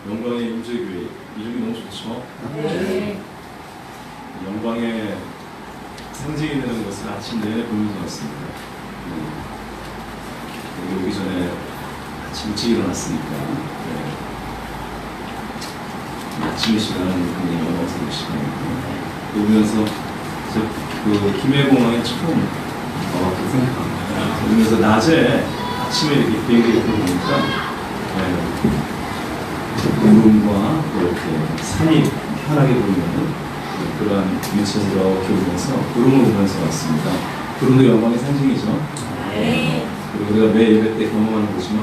영광의 임재교회 이름이 너무 좋죠? 네. 영광의 상징이 되는 것을 아침 내내 보면서 왔습니다. 여기 오기 전에 아침 일찍 일어났으니까 아침의 시간은 굉장히 영광스러운 시간이고 오면서 그 김해공항에 처음 와봤다고 생각합니다. 오면서 낮에 아침에 이렇게 비행기를 보니까 구름과 이렇게 산이 환하게 보이는 그러한 위치에서 이렇게 오면서 구름을 보면서 왔습니다. 구름도 영광의 상징이죠. 네. 그리고 우리가 매 예배 때 경험하는 거지만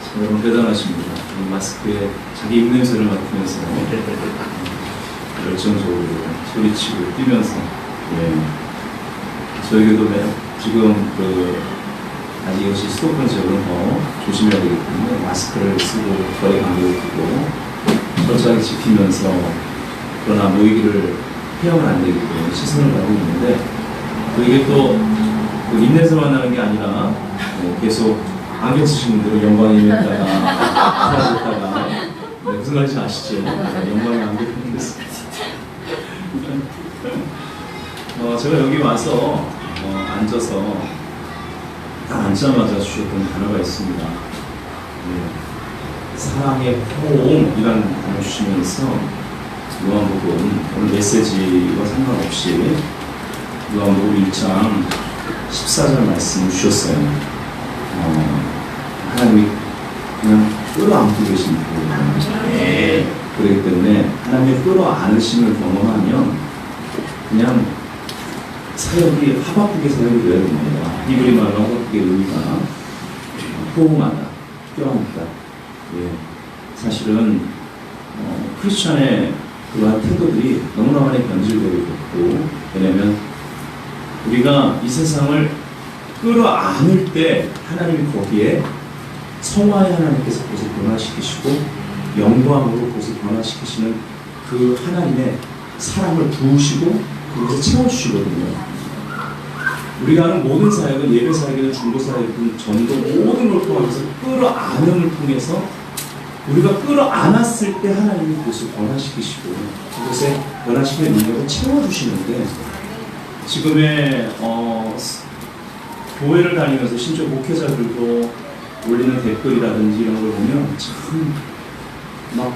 참 여러분 대단하십니다. 마스크에 자기 입냄새를 맡으면서 열정적으로 소리치고 뛰면서 저에게도 지금 아직 이것이 수도권 지역은 더 조심해야 되기 때문에 마스크를 쓰고 거리 간격을 두고 철저하게 지키면서 그러나 모이기를 피하면 안 되기 때문에 시선을 가고 있는데 이게 또 입냄새만 나는 게 아니라 계속 안경 쓰신 분들은 영광의 임했다가 사라졌다가 무슨 말인지 아시죠? 영광의 안경 했습니다. 제가 여기 와서 앉아서 딱 앉자마자 주셨던 단어가 있습니다. 사랑의 호응이라는 단어 주시면서 요한복음 오늘 메시지와 상관없이 요한복음 1장 14절 말씀을 주셨어요. 하나님이 그냥 끌어안고 계신 분이에요. 그렇기 때문에 하나님의 끌어안으심을 경험하면 그냥 사역이 하박국의 사역이 되어야 됩니다. 히브리 말로 하박국의 의미가 호응하다, 껴안다. 사실은 크리스천의 그러한 태도들이 너무나 많이 변질되고 있고, 왜냐하면 우리가 이 세상을 끌어안을 때 하나님이 거기에 성화의 하나님께서 그것을 변화시키시고 영광으로 그것을 변화시키시는 그 하나님의 사랑을 부으시고 그것을 채워주시거든요. 우리가 하는 모든 사역은 예배 사역이든 중보 사역이든 전도 모든 걸 통해서 끌어안음을 통해서 우리가 끌어안았을 때 하나님이 그것을 변화시키시고 그것에 변화시키는 능력을 채워주시는데 지금의 교회를 다니면서 심지어 목회자들도 올리는 댓글이라든지 이런 걸 보면 참 막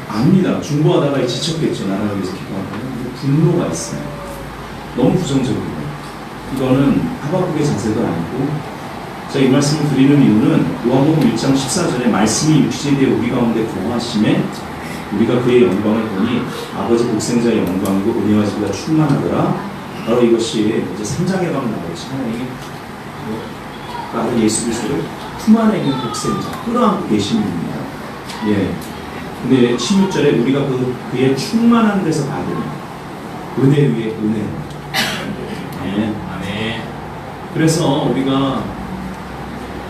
압니다. 중보하다가 지쳤겠죠. 나라를 위해서 기도하고 분노가 있어요. 너무 부정적이고 이거는 하박국의 자세도 아니고 제가 이 말씀을 드리는 이유는 요한복음 1장 14절에 말씀이 육신이 되어 우리 가운데 거하심에 우리가 그의 영광을 보니 아버지 독생자의 영광이고 은혜와 지혜가 충만하더라. 바로 이것이 이제 3장에 가면 나오죠. 하나님이 아들 예수 그리스도를 품 안에 있는 독생자 끌어안고 계신 분입니다. 근데 16절에 우리가 그의 충만한 데서 받은 은혜 위에 은혜. 그래서 우리가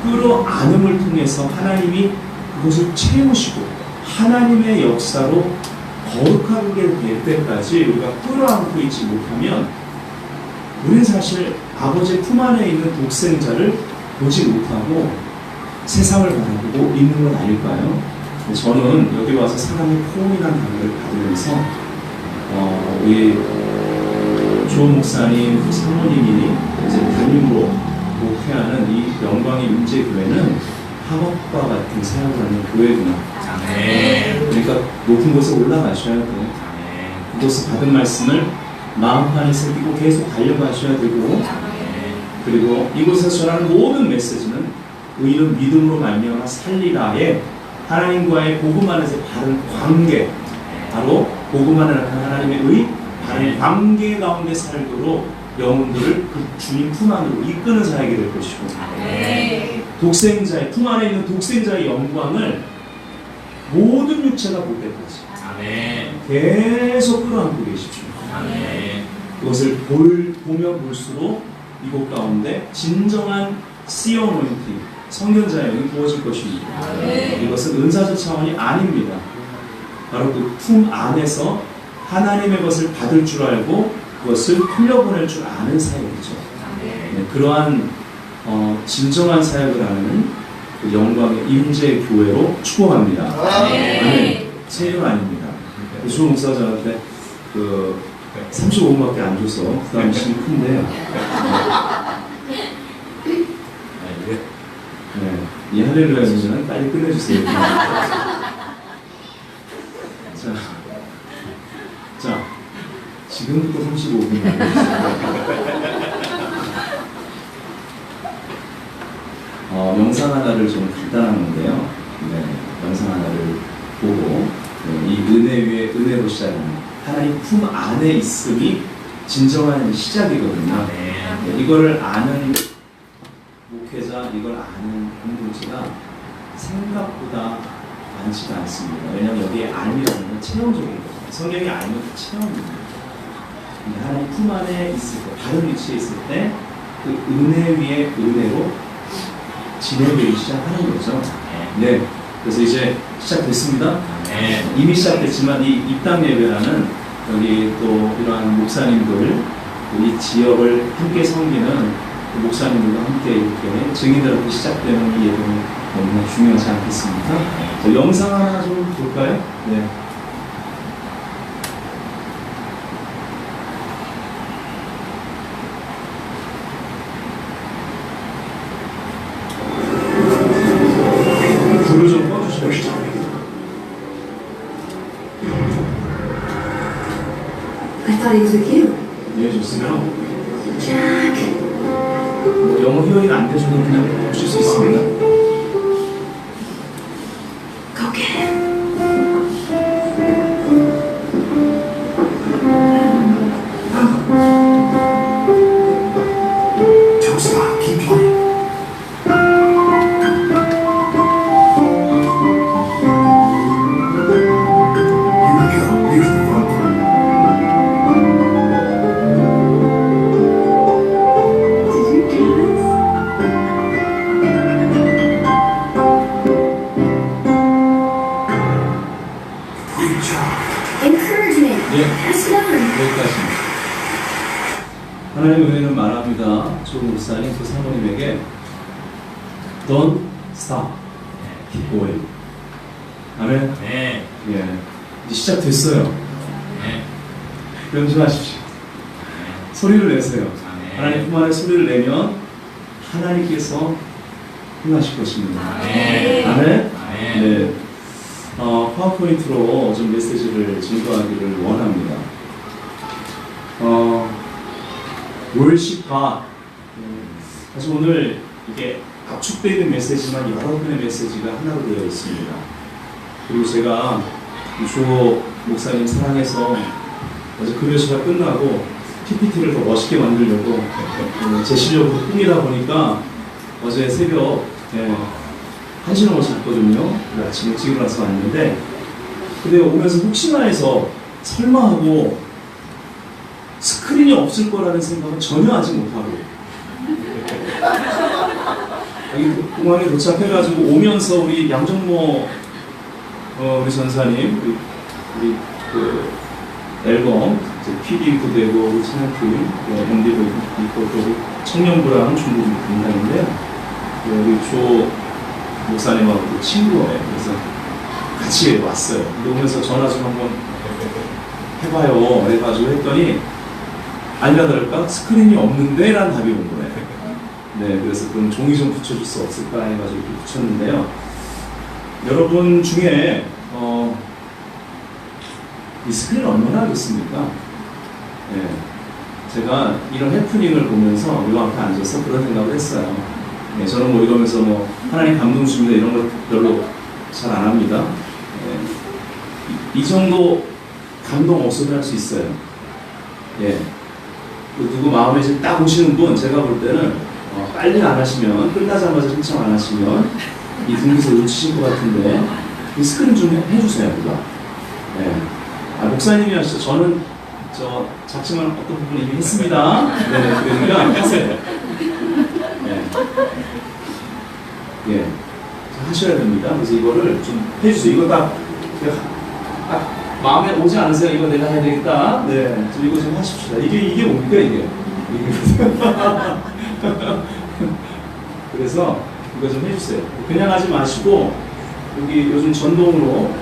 끌어안음을 통해서 하나님이 그것을 채우시고 하나님의 역사로 거룩하게 될 때까지 우리가 끌어안고 있지 못하면 우리는 사실 아버지의 품 안에 있는 독생자를 보지 못하고 세상을 바라보고 있는 건 아닐까요? 저는 여기 와서 사랑의 포옹이라는 단어를 받으면서 우리 조 목사님, 그 사모님이 이제 담임으로 목회하는 이 영광의 임재교회는 하박과 같은 사역을 하는 교회구나. 그러니까 높은 곳에 올라가셔야 돼요. 그곳에 받은 말씀을 마음판에 새기고 계속 달려가셔야 되고 그리고 이곳에서 전하는 모든 메시지는 의인은 믿음으로 말미암아 살리라의 하나님과의 복음 안에서 바른 관계, 바로 복음 안에 나타난 하나님의 의, 바른 관계 가운데 살도록 영혼들을 그 주님 품 안으로 이끄는 사역이 될 것이고 독생자의 품 안에 있는 독생자의 영광을 모든 육체가 볼 때까지 계속 끌어안고 계십시오. 그것을 보면 볼수록 이곳 가운데 진정한 씨어노인팅 성견자의 영이 부어질 것입니다. 이것은 은사적 차원이 아닙니다. 바로 그 품 안에서 하나님의 것을 받을 줄 알고 그것을 흘려보낼 줄 아는 사역이죠. 그러한 진정한 사역을 하는 그 영광의 임재 교회로 축복합니다. 아멘. 체인은 아닙니다. 주 목사가 저한테 그 35분밖에 안 줘서 부담이 심 큰데 네, 이 할렐루야 문제는 빨리 끝내주세요. 자, 지금부터 35분 영상 하나를 좀 간단한 건데요. 네, 영상 하나를 보고 이 은혜 위에 은혜로 시작하는 하나님 품 안에 있음이 진정한 시작이거든요. 네, 이걸 아는 목회자, 이걸 아는 공동체가 생각보다 많지가 않습니다. 왜냐하면 여기에 알이라는 건 체험적인 거죠. 성경이 알면 체험입니다. 하나님 품 안에 있을 때, 다른 위치에 있을 때 그 은혜 위에 은혜로 진행되기 시작하는 거죠. 네, 그래서 이제 시작됐습니다. 이미 시작됐지만 이 입당 예배라는 여기 또 이러한 목사님들, 이 지역을 함께 섬기는 그 목사님들과 함께 이렇게 증인들한테 시작되는 이 예배는 너무나 중요하지 않겠습니까? 자, 영상 하나 좀 볼까요? 네. 불을 좀 꺼주시죠. I thought he was with you. 네, 좋습니다. Jack. 영어 히어링 안 되셔도 그냥 보실 수 있습니다. Go get him. Don't stop. Keep playing. Here we go. Here's the fun part. Did you do this? Great job. Encouragement. 예. Pass it on. 여기까지입니다. 하나님의 은혜는 말합니다. 조 목사님, 그 사모님에게 Don't stop. Keep going. 아멘. 네. 예. 이제 시작됐어요. 네. 명심하십시오. 소리를 내세요. 하나님 품 안에 소리를 내면 하나님께서 흥하실 것입니다. 아멘. 아멘. 아멘. 네. 파워포인트로 좀 메시지를 증거하기를 원합니다. 월십 가 사실 오늘 이게 압축되어 있는 메시지만 여러 편의 메시지가 하나로 되어 있습니다. 그리고 제가 조 목사님 사랑해서 어제 금요시가 끝나고 PPT를 더 멋있게 만들려고 제 실력으로 꾸미다 보니까 어제 새벽 1시를 넘어서 잤거든요. 아침에 일찍 일어나서 왔는데 근데 오면서 혹시나 해서 설마 하고 스크린이 없을 거라는 생각은 전혀 하지 못하고 여기 공항에 도착해가지고 오면서 우리 양정모 우리 전사님 우리 그 앨범 PD도 되고 우리 찬양팀 MD도 있고 또 청년부랑 중국 분단인데요. 우리 조 목사님하고 친구예요. 그래서 같이 왔어요. 근데 오면서 전화 좀 한번 해봐요. 해가지고 했더니 아니라 다를까 스크린이 없는데 라는 답이 온 거예요. 네, 그래서 그럼 종이 좀 붙여줄 수 없을까 해가지고 이렇게 붙였는데요. 여러분 중에 이 스크린 얼마나 하겠습니까? 네, 제가 이런 해프닝을 보면서 이 앞에 앉아서 그런 생각을 했어요. 네, 저는 뭐 이러면서 뭐 하나님 감동 주십니다 이런 걸 별로 잘 안 합니다. 네, 이 정도 감동 없어도 할 수 있어요. 예. 누구 마음에 지금 딱 오시는 분 제가 볼 때는 빨리 안 하시면 끝나자마자 신청 안 하시면 이 분기서 놓치실 것 같은데 이 스크린 좀 해주세요. 누가. 예. 목사님이 하시죠. 저는 작지만 어떤 부분 이미 했습니다. 네, 그러니까 하세요. 예, 하셔야 됩니다. 그래서 이거를 좀 해주세요. 이거 딱 마음에 오지 않으세요? 이거 내가 해야 되겠다. 네, 좀 이거 좀 하십시다. 이게 뭡니까 이게? 그래서 이거 좀 해주세요. 그냥 하지 마시고 여기 요즘 전동으로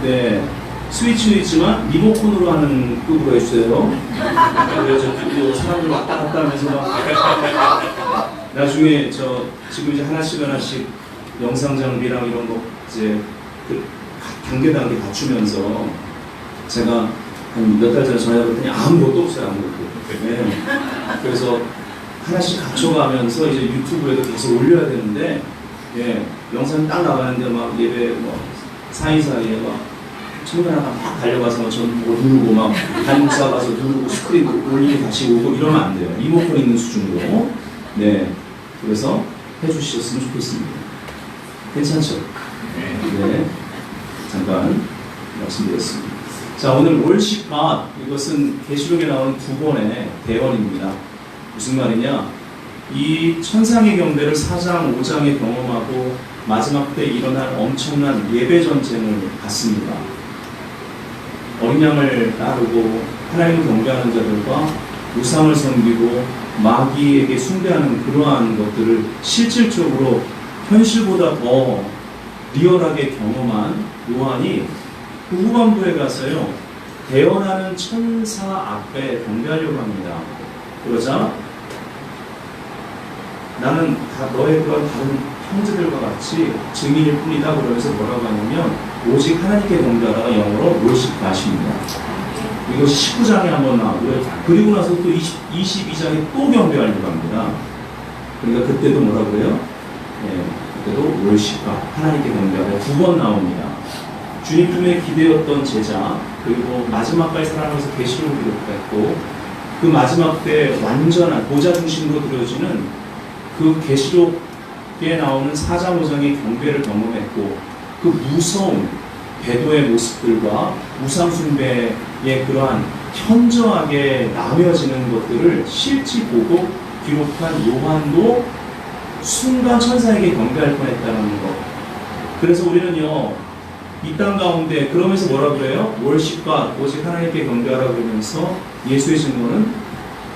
네 스위치는 있지만 리모컨으로 하는 급으로 해주세요. 그래서 사람들 왔다 갔다 하면서 막 나중에 저 지금 이제 하나씩 영상 장비랑 이런 거 이제 그 단계 갖추면서 제가 한 몇 달 전에 전화해봤더니 아무것도 없어요. 아무것도. 네. 그래서 하나씩 갖춰가면서 이제 유튜브에도 계속 올려야 되는데 예, 영상 딱 나가는데 막 예배 뭐 사이사이에 막 청년아가 막 달려가서 전 뭐 누르고 막 단무사 가서 누르고 스크린 올리고 다시 오고 이러면 안 돼요. 리모컨 있는 수준으로. 네. 그래서 해주셨으면 좋겠습니다. 괜찮죠? 네. 잠깐 말씀드렸습니다. 자, 오늘 월십갓 이것은 계시록에 나온 두 번의 대언입니다. 무슨 말이냐? 이 천상의 경배를 4장, 5장에 경험하고 마지막 때 일어날 엄청난 예배 전쟁을 봤습니다. 어린 양을 따르고 하나님을 경배하는 자들과 우상을 섬기고 마귀에게 숭배하는 그러한 것들을 실질적으로 현실보다 더 리얼하게 경험한 요한이 그 후반부에 가서요 대언하는 천사 앞에 경배하려고 합니다. 그러자 나는 다 너의 그런 다른 형제들과 같이 증인일 뿐이다 그러면서 뭐라고 하냐면 오직 하나님께 경배하다가 영어로 월십갓입니다. 이것이 19장에 한번 나오고요. 그리고 나서 또 22장에 또 경배하려고 합니다. 그러니까 그때도 뭐라고 그래요? 네, 그때도 월십갓 하나님께 경배하다 두 번 나옵니다. 주님 품에 기대었던 제자 그리고 마지막까지 살아가면서 계시록을 기록했고 그 마지막 때 완전한 보좌 중심으로 드려지는 그 계시록에 나오는 4장 5장의 경배를 경험했고 그 무서운 배도의 모습들과 우상 숭배의 그러한 현저하게 나뉘어지는 것들을 실제 보고 기록한 요한도 순간 천사에게 경배할 뻔했다는 것. 그래서 우리는요 이 땅 가운데 그러면서 뭐라 그래요? 월십과 오직 하나님께 경배하라 그러면서 예수의 증거는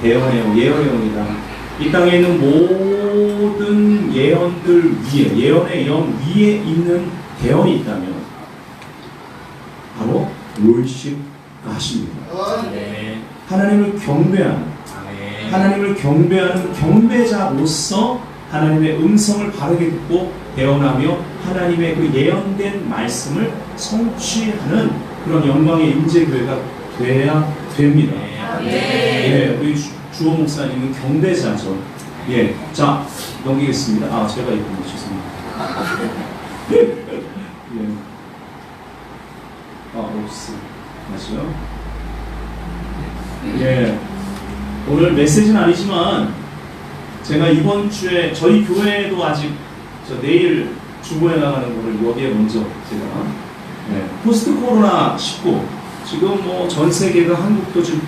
대언해요. 예언의 영이다. 이 땅에 있는 모든 예언들 위에 예언의 영 위에 있는 대언이 있다면 바로 월십갓입니다. 하나님을 경배하는 하나님을 경배하는 경배자로서 하나님의 음성을 바르게 듣고 대언하며 하나님의 그 예언된 말씀을 성취하는 그런 영광의 임재교회가 돼야 됩니다. 예, 우리 주호 목사님은 경배자죠. 예, 자 넘기겠습니다. 아 제가 이거 죄송합니다. 예, 옵스 맞죠? 예, 오늘 메시지는 아니지만 제가 이번 주에 저희 교회도 아직 내일 주보에 나가는 거를 여기에 먼저 제가 포스트 코로나 19 지금 뭐 전 세계가 한국도 지금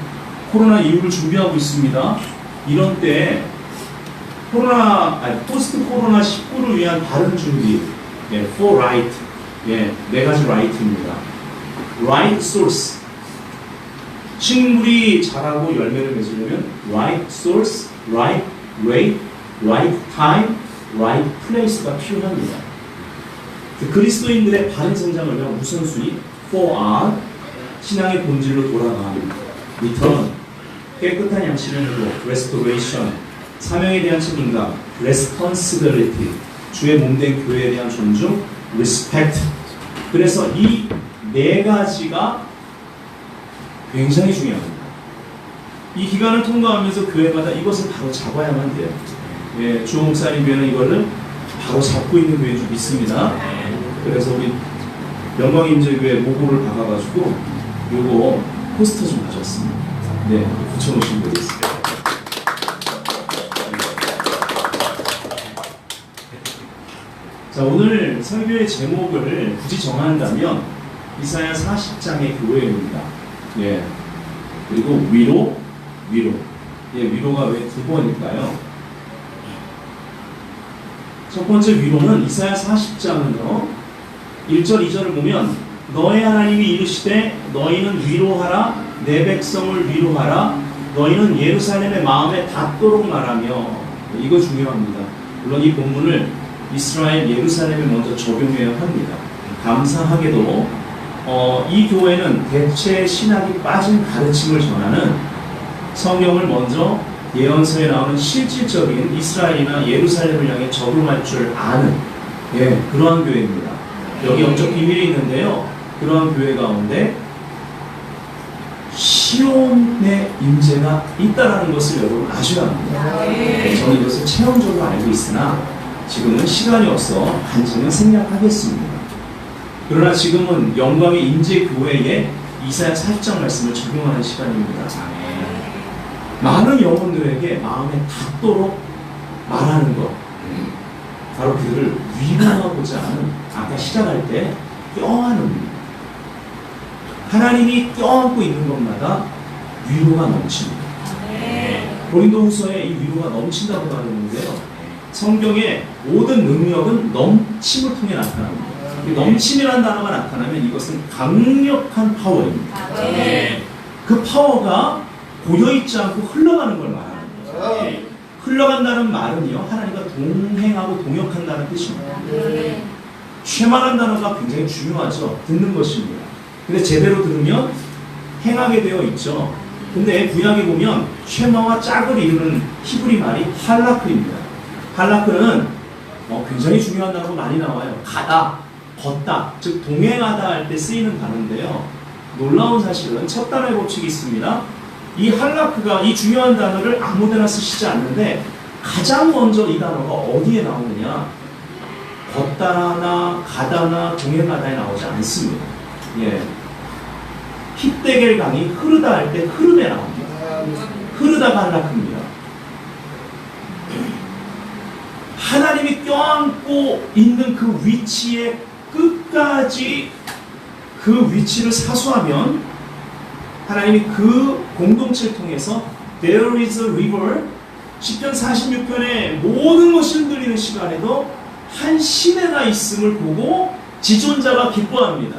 코로나 이후를 준비하고 있습니다. 이런 때 포스트 코로나 19를 위한 바른 준비 for right 네 가지 right입니다. right source 식물이 자라고 열매를 맺으려면 right source, right way, right time, right place가 필요합니다. 그리스도인들의 바른 성장을 위한 우선순위 4R 신앙의 본질로 돌아가는 return 깨끗한 양식을 누고 restoration 사명에 대한 책임감 responsibility 주의 몸된 교회에 대한 존중 respect 그래서 이 네 가지가 굉장히 중요합니다. 이 기간을 통과하면서 교회마다 이것을 바로 잡아야만 돼요. 예, 주호 목사님 교회는 이거를 바로 잡고 있는 교회인 줄 믿습니다. 그래서 우리 영광임재교회 모고를 박아가지고 요거 포스터 좀 가져왔습니다. 네, 붙여놓으시면 되겠습니다. 자, 오늘 설교의 제목을 굳이 정한다면 이사야 40장의 교회입니다. 예. 그리고 위로. 예, 위로가 왜 두 번일까요? 첫 번째 위로는 이사야 40장은요. 1절, 2절을 보면 너의 하나님이 이르시되 너희는 위로하라 내 백성을 위로하라 너희는 예루살렘의 마음에 닿도록 말하며 이거 중요합니다. 물론 이 본문을 이스라엘 예루살렘에 먼저 적용해야 합니다. 감사하게도 이 교회는 대체 신학이 빠진 가르침을 전하는 성경을 먼저 예언서에 나오는 실질적인 이스라엘이나 예루살렘을 향해 적용할 줄 아는 그러한 교회입니다. 여기 영적 비밀이 있는데요. 그러한 교회 가운데 시온의 임재가 있다라는 것을 여러분 아셔야 합니다. 저는 이것을 체험적으로 알고 있으나 지금은 시간이 없어 간증은 생략하겠습니다. 그러나 지금은 영광의 임재 교회에 이사야 40장 말씀을 적용하는 시간입니다. 많은 영혼들에게 마음에 닿도록 말하는 것, 바로 그들을 위로하고자 하는, 아까 시작할 때 껴안음입니다. 하나님이 껴안고 있는 것마다 위로가 넘칩니다. 고린도후서에 이 위로가 넘친다고 말했는데요. 성경의 모든 능력은 넘침을 통해 나타납니다. 이 넘침이라는 단어가 나타나면 이것은 강력한 파워입니다. 그 파워가 고여있지 않고 흘러가는 걸 말하는 거죠. 흘러간다는 말은요, 하나님과 동행하고 동역한다는 뜻입니다. 쉐마라는 단어가 굉장히 중요하죠. 듣는 것입니다. 근데 제대로 들으면 행하게 되어 있죠. 근데 구약에 보면 쉐마와 짝을 이루는 히브리 말이 할라크입니다. 할라크는 굉장히 중요한 단어가 많이 나와요. 가다, 걷다, 즉 동행하다 할 때 쓰이는 단어인데요. 놀라운 사실은 첫 단어의 법칙이 있습니다. 이 할라크가 이 중요한 단어를 아무데나 쓰시지 않는데 가장 먼저 이 단어가 어디에 나오느냐, 걷다나 가다나 동행하다에 나오지 않습니다. 힛데겔 강이 흐르다 할 때 흐름에 나옵니다. 흐르다가 할라크입니다. 하나님이 껴안고 있는 그 위치에 끝까지 그 위치를 사수하면 하나님이 그 공동체를 통해서 There is a river, 시편 46편의 모든 것이 흔들리는 시간에도 한 시내가 있음을 보고 지존자가 기뻐합니다.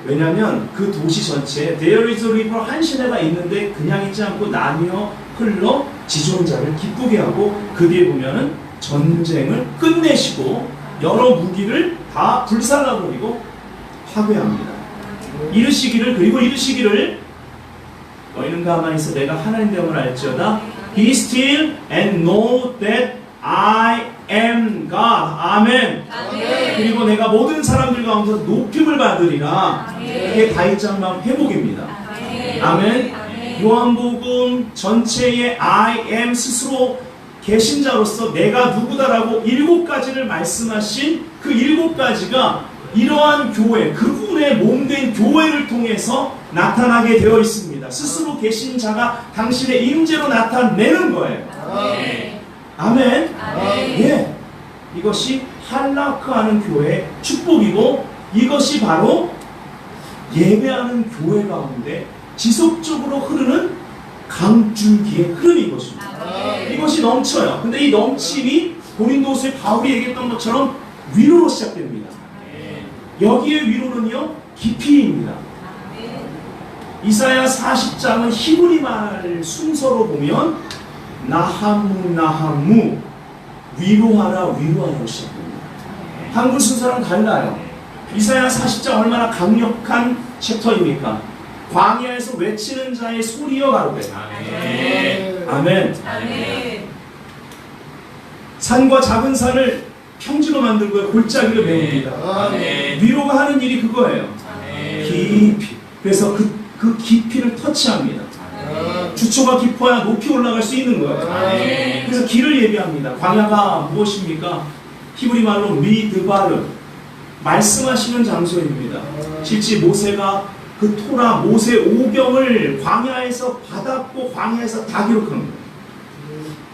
왜냐하면 그 도시 전체에 There is a river, 한 시내가 있는데 그냥 있지 않고 나뉘어 흘러 지존자를 기쁘게 하고 그 뒤에 보면은 전쟁을 끝내시고 여러 무기를 다 불살라버리고 파괴합니다. 이르시기를 너희는 가만히 있어 내가 하나님 되음을 알지어다. Be still and know that I am God. 아멘. 그리고 내가 모든 사람들 가운데서 높임을 받으리라. 이게 다윗장막 회복입니다. 아멘. 요한복음 전체의 I am 스스로 계신 자로서 내가 누구다라고 7가지를 말씀하신 그 7가지가 이러한 교회, 그분의 몸된 교회를 통해서 나타나게 되어 있습니다. 스스로 계신 자가 당신의 임재로 나타내는 거예요. 아멘. 예, 이것이 할라크하는 교회의 축복이고 이것이 바로 예배하는 교회 가운데 지속적으로 흐르는 강줄기의 흐름인 것입니다. 이것이 넘쳐요. 근데 이 넘침이 고린도후서에 바울이 얘기했던 것처럼 위로로 시작됩니다. 여기에 위로는요, 깊이입니다. 이사야 40장은 히브리 말 순서로 보면 나하무 위로하라 시작됩니다. 한글 순서랑 달라요. 이사야 40장 얼마나 강력한 챕터입니까? 광야에서 외치는 자의 소리여 가로되. 아멘. 산과 작은 산을 평지로 만들고 골짜기로 메웁니다. 위로가 하는 일이 그거예요. 깊이. 그래서 그 깊이를 터치합니다. 주초가 깊어야 높이 올라갈 수 있는 거예요. 그래서 길을 예비합니다. 광야가 무엇입니까? 히브리 말로 미드바르, 말씀하시는 장소입니다. 실제 모세가 그 토라 모세 오경을 광야에서 받았고 광야에서 다 기록합니다.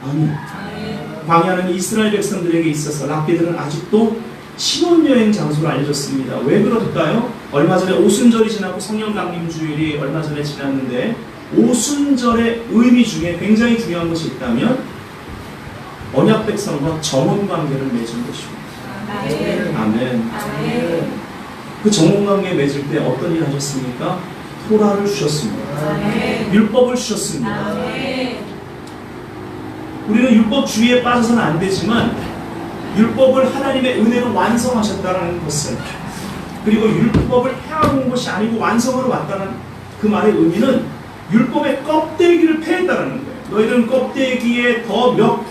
아멘. 광야는 이스라엘 백성들에게 있어서 랍비들은 아직도 신혼여행 장소로 알려졌습니다. 왜 그럴까요? 얼마 전에 오순절이 지나고 성령 강림 주일이 얼마 전에 지났는데 오순절의 의미 중에 굉장히 중요한 것이 있다면 언약 백성과 정원 관계를 맺은 것입니다. 아멘. 그 정원 관계 맺을 때 어떤 일 하셨습니까? 토라를 주셨습니다. 율법을 주셨습니다. 우리는 율법 주의에 빠져서는 안 되지만 율법을 하나님의 은혜로 완성하셨다는 것은, 그리고 율법을 해온 것이 아니고 완성으로 왔다는 그 말의 의미는 율법의 껍데기를 패했다는 거예요. 너희들은 껍데기에 더 몇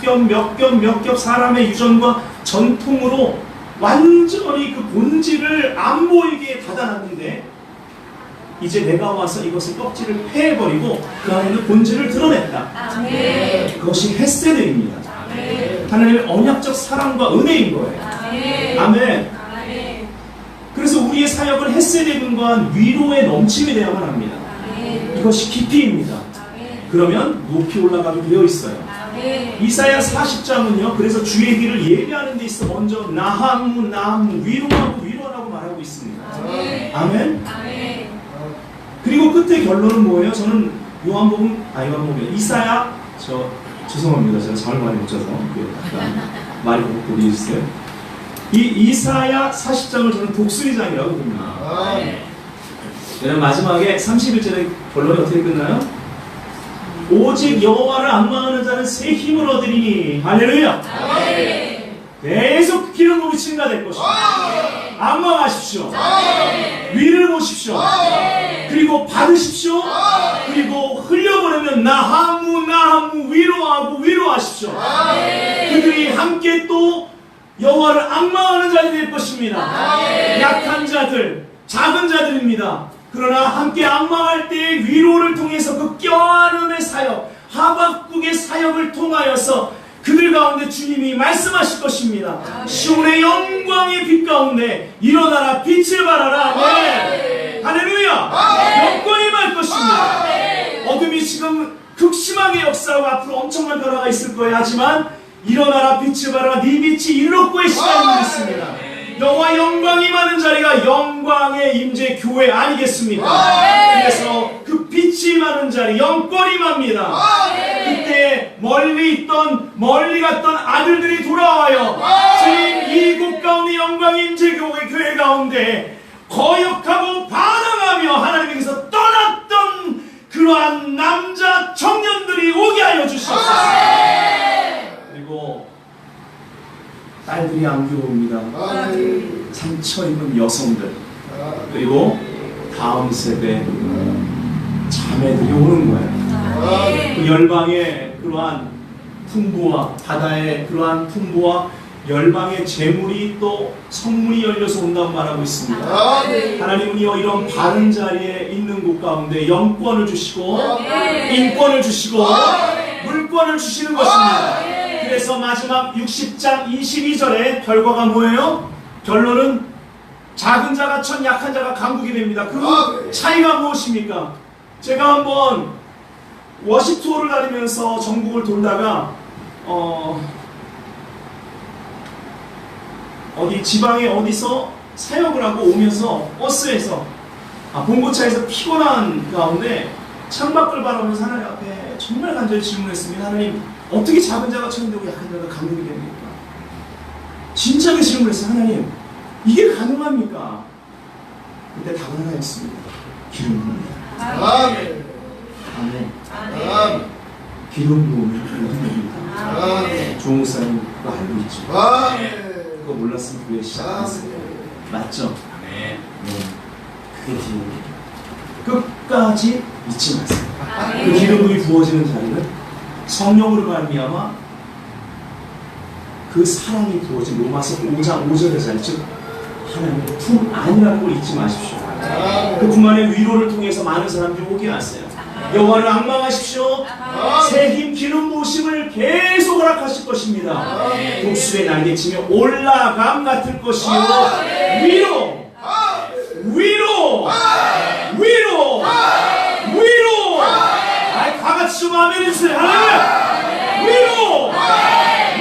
겹 사람의 유전과 전통으로 완전히 그 본질을 안 보이게 닫아놨는데, 이제 내가 와서 이것을 껍질을 패해버리고 그 안에 있는 본질을 드러냈다. 아멘. 그것이 헤세드입니다. 아멘. 하나님의 언약적 사랑과 은혜인 거예요. 아멘. 아멘. 아멘. 그래서 우리의 사역은 헤세드분과 위로의 넘침이 되어야만 합니다. 아멘. 이것이 깊이입니다. 아멘. 그러면 높이 올라가게 되어 있어요. 아멘. 이사야 40장은요, 그래서 주의 길을 예비하는 데 있어 먼저 나하무 위로하고 위로하라고 말하고 있습니다. 아멘. 아멘. 아멘. 그리고 끝에 결론은 뭐예요? 저는 요한복음 이사야, 죄송합니다. 제가 잠을 많이 못 자서 말이 못 이해주세요. 이 이사야 40장을 저는 독수리장이라고 봅니다. 여러분, 마지막에 31절의 결론이 어떻게 끝나요? 오직 여호와를 앙망하는 자는 새 힘을 얻으리니. 할렐루야. 계속 기름 부음이 증가될 것입니다. 앙망하십시오. 위를 보십시오. 그리고 받으십시오. 그리고 흘려보내면 나하무 위로하십시오. 그들이 함께 또 여호와를 앙망하는 자들이 될 것입니다. 약한 자들, 작은 자들입니다. 그러나 함께 앙망할 때의 위로를 통해서 그 껴안음의 사역, 하박국의 사역을 통하여서 그들 가운데 주님이 말씀하실 것입니다. 시온의 영광의 빛 가운데 일어나라, 빛을 발하라. 네. 할렐루야. 영광이 임할 것입니다. 어둠이 지금 극심하게 역사하고 앞으로 엄청난 변화가 있을 거예요. 하지만 일어나라, 빛을 발하라. 네 빛이 일록고의 시간이 있습니다. 여호와 영광이 임하는 자리가 영광의 임재 교회 아니겠습니까? 그래서 그 빛이 임하는 자리, 영권이 임합니다. 그때 멀리 갔던 아들들이 돌아와요. 주님, 이곳 가운데 영광의 임재 교회 가운데 거역하고 반항하며 하나님께서 떠났던 그러한 남자 청년들이 오게 하여 주시옵소서. 그리고 딸들이 안겨옵니다. 상처 입은 여성들, 그리고 다음 세대 자매들이 오는 거예요. 그 열방의 그러한 풍부와 바다의 그러한 풍부와 열방의 재물이 또 성문이 열려서 온다고 말하고 있습니다. 하나님은요, 이런 바른 자리에 있는 곳 가운데 영권을 주시고 인권을 주시고 물권을 주시는 것입니다. 그래서 마지막 60장 22절의 결과가 뭐예요? 결론은 작은 자가 천, 약한 자가 강국이 됩니다. 그 차이가 무엇입니까? 제가 한번 워십 투어를 다니면서 전국을 돌다가 어디 지방에 어디서 사역을 하고 오면서 버스에서 봉고차에서 피곤한 가운데 창밖을 바라보면서 하나님 앞에 정말 간절히 질문했습니다. 하나님, 어떻게 작은 자가 천되고 약한 자가 강국이 됩니까? 진짜 그 질문했어요. 하나님, 이게 가능합니까? 그때 답은 하나였습니다. 기름 부음입니다. 아멘. 기름 부음이 모든 겁니다. 조 목사님 그거 알고 있죠? 그거 몰랐으면 교회 시작 안 했어요. 맞죠? 네. 그게 기름입니다. 끝까지 잊지 마세요. 그 기름이 부어지는 자리는 성령으로 말미암아 그 사랑이 부어진 로마서 5장 5절의 자리, 즉 하나님의 품 안이라는 걸 잊지 마십시오. 그 품 안의 위로를 통해서 많은 사람들이 오게 하세요. 여호와를 앙망하십시오. 새 힘 기름 부으심을 계속 허락하실 것입니다. 독수리의 날개치며 올라감 같을 것이요, 위로 다 같이 좀 아멘 해주세요. 할렐루야.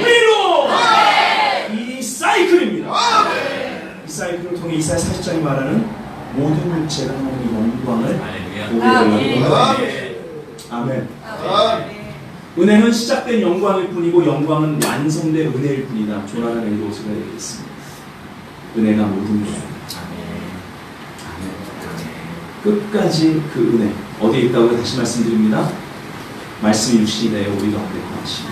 위로 이 사이클입니다. 이 사이클을 통해 이사야 40장이 말하는 모든 육체가 하나님의 영광을 보게 되려고. 아멘. 은혜는 시작된 영광일 뿐이고 영광은 완성된 은혜일 뿐이다. 조나단 앤드로스가 얘기했습니다. 은혜가 모든 것. 끝까지 그 은혜 어디에 있다고 다시 말씀드립니다. 말씀이 육신이 되어 우리 가운데 거하시고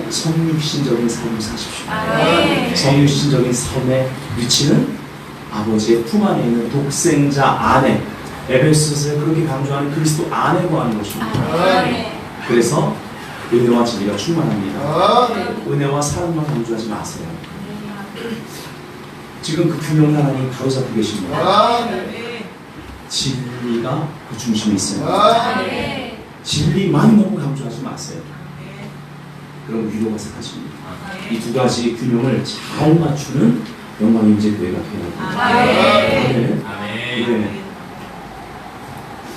성육신적인 삶을 사십시오. 아멘. 성육신적인 삶의 위치는 아버지의 품 안에 있는 독생자 안에, 에베소서에 그렇게 강조하는 그리스도 안에 거하는 것입니다. 아멘. 그래서 은혜와 진리가 충만합니다. 은혜와 사랑만 강조하지 마세요. 지금 그 균형을 하나님 바로잡고 계십니다. 진리가 그 중심에 있어요. 아멘. 진리만 너무 강조하지 마세요. 그럼 위로가 사라집니다. 이 두 가지 균형을 잘 맞추는 영광의 임재교회가 되어야 아멘. 됩니다. 네.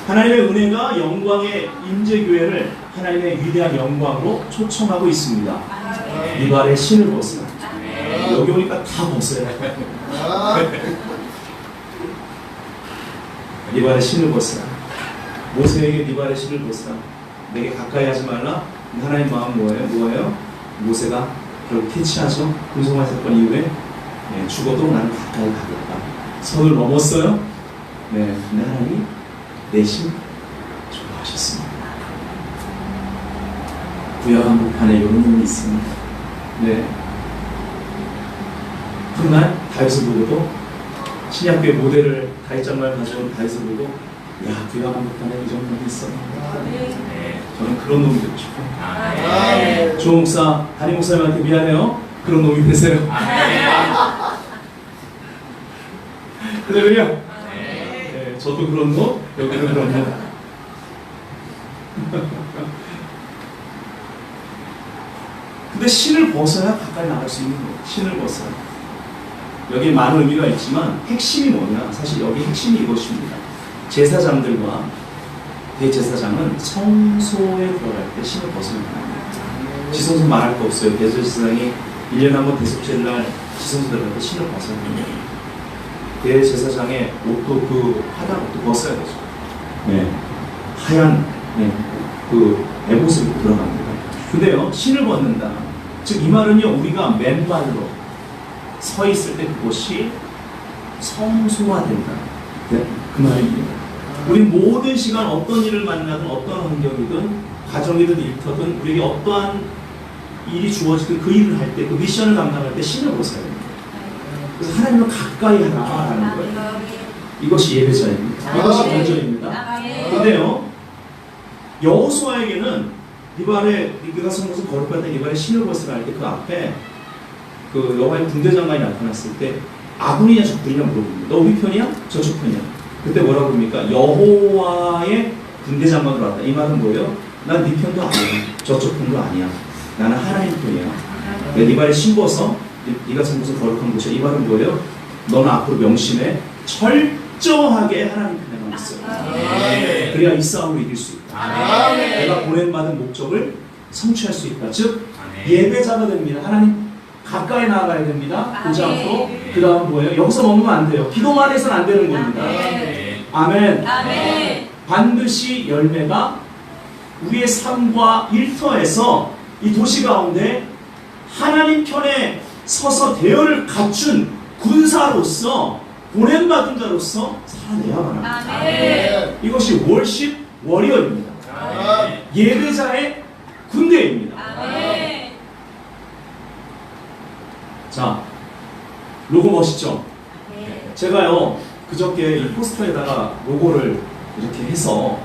하나님의 은혜가 영광의 임재교회를 하나님의 위대한 영광으로 초청하고 있습니다. 이발의 신을 벗으라. 여기 오니까 다 벗어요. 이발의 신을 벗으라. 모세에게 이발의 신을 벗으라. 내게 가까이 하지 말라. 하나님 마음 뭐예요? 모세가 결국 퇴치하죠. 군송화 사건 이후에 죽어도 나는 가까이 가겠다. 선을 넘었어요. 네, 근데 하나님이 내심 좋아하셨습니다. 구약 한복판에 이런 놈이 있습니다. 네. 훗날 다윗을 보고도 신약교회 모델을 다윗장말 가져온 다윗을 보고 야, 구약 한복판에 이 정도 놈이 있어. 네, 저는 그런 놈이 되고 싶어요. 아멘. 조 목사, 담임 목사님한테 미안해요. 그런 놈이 되세요. 할렐루야. 네, 저도 그런 놈, 여기는 그런 놈. 근데 신을 벗어야 가까이 나갈 수 있는 거예요. 신을 벗어야. 여기에 많은 의미가 있지만 핵심이 뭐냐? 사실 여기 핵심이 이것입니다. 제사장들과 대제사장은 성소에 들어갈 때 신을 벗으면 합니다. 지성소 말할 거 없어요. 대제사장이 1년에 한 번 대속제일 날 지성소 들어갈 때 신을 벗어야 됩니다. 대제사장의 옷도 그 하단 옷도 벗어야 되죠. 네. 하얀 그 에봇을 입고 들어갑니다. 근데요, 신을 벗는다. 즉 이 말은요, 우리가 맨발로 서 있을 때 그것이 성소화된다. 네, 그 말입니다. 우리 모든 시간 어떤 일을 만나든 어떤 환경이든 가정이든 일터든 우리에게 어떠한 일이 주어지든 그 일을 할 때 그 미션을 감당할 때 신을 벗어야 됩니다. 그래서 하나님을 가까이 하라는 거예요. 이것이 예배자입니다. 이것이 먼저입니다. 근데요, 여호수아에게는 이발에 네가 선 곳은 거룩할 때 이발에 신을 벗으라 할 때 그 앞에 그 여호와의 군대장관이 나타났을 때 아군이냐 적군이냐 물어봅니다. 너 우리 편이야? 저쪽 편이야? 그때 뭐라고 합니까? 여호와의 군대장관으로 왔다. 이 말은 뭐예요? 난 네 편도 아니야. 저쪽 편도 아니야. 나는 하나님 편이야. 네 발에 신 벗어. 네가 선 곳은 거룩한 곳이야. 이 말은 뭐예요? 너는 앞으로 명심해. 철저하게 하나님 편에만 있어. 그래야 이 싸움을 이길 수 있다. 내가 보낸받은 목적을 성취할 수 있다. 즉 예배자가 됩니다. 하나님 가까이 나아가야 됩니다. 보지 않고. 그 다음 뭐예요? 여기서 머무면 안 돼요. 기도만 해서는 안 되는 겁니다. 아멘. 아멘. 반드시 열매가 우리의 삶과 일터에서 이 도시 가운데 하나님 편에 서서 대열을 갖춘 군사로서 보냄받은 자로서 살아내야만 합니다. 아멘. 이것이 월십 워리어입니다. 예배자의 군대입니다. 아멘. 자, 로고 멋있죠? 제가요 그저께 이 포스터에다가 로고를 이렇게 해서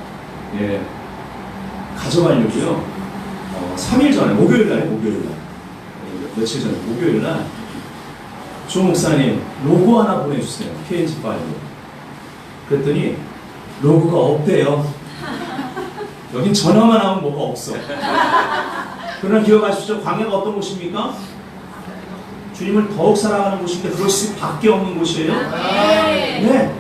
가져가려고요. 3일 전에 목요일날 며칠 전에 목요일날 조 목사님 로고 하나 보내주세요. PNG 파일로. 그랬더니 로고가 없대요. 여긴 전화만 하면 뭐가 없어. 그러나 기억하십시오. 광야가 어떤 곳입니까? 주님을 더욱 사랑하는 곳인데 그럴 수밖에 없는 곳이에요. 네.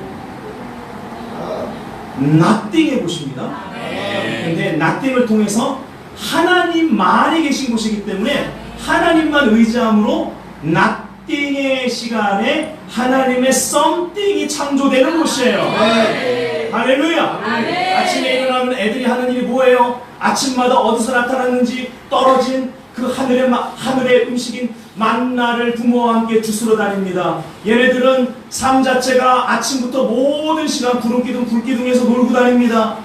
nothing의 곳입니다. 근데 nothing을 통해서 하나님만이 계신 곳이기 때문에 하나님만 의지함으로 nothing의 시간에 하나님의 something이 창조되는 곳이에요. 할렐루야. 아침에 일어나면 애들이 하는 일이 뭐예요? 아침마다 어디서 나타났는지 떨어진 그 하늘의 음식인 만나를 부모와 함께 주스러 다닙니다. 얘네들은 삶 자체가 아침부터 모든 시간 구름기둥 불기둥에서 놀고 다닙니다.